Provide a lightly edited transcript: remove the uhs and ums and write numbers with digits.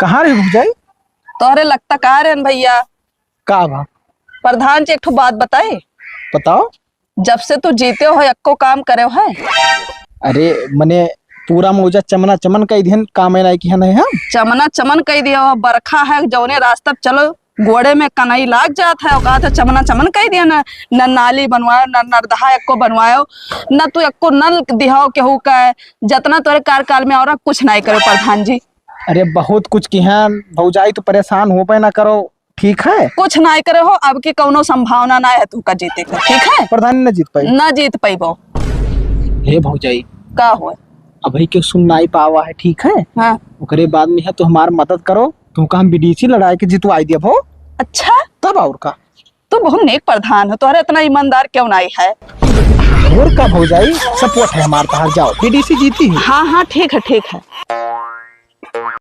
कहाँ रे भौजाई? तोहरे लगता कहा रे भैया? का बा? प्रधान जी एक ठो बात बताए। बताओ। जब से तू जीते हो एको काम करे हो है? अरे मने पूरा मौजा चमना चमन कई दिन काम नहीं किया नहीं हम। चमना चमन कह दिया, बरखा है जौने रास्ता चलो घोड़े में कनई लाग जाता है। कहा था चमना चमन कह दिया ना, न नाली बनवायो न नरदहा एको बनवायो, न तू एको नल दिहाओ केहू का है। जितना तोरे कार्यकाल में और कुछ नहीं करो प्रधान जी। अरे बहुत कुछ किया भौजाई, तो परेशान हो पाए ना करो, ठीक है? कुछ नहीं करे हो, अब की कौनो संभावना ना है तू का जीते का, ठीक है? प्रधान न जीत पाई। न जीत पाइबो। हे भौजाई, का हुआ? अभी के सुन नहीं पावा है, ठीक है? हाँ। ओकरे बाद में है तो हमार मदद करो, तुमका हम बीडीसी लड़ाई के जितवाई दिया भो। अच्छा, तब और का? तू बहुत नेक प्रधान हो, तोहरे इतना ईमानदार क्यों नहीं है? और का भौजाई, सपोर्ट है हमारे पास, जाओ बीडीसी जीती है। हाँ हाँ ठीक है ठीक है।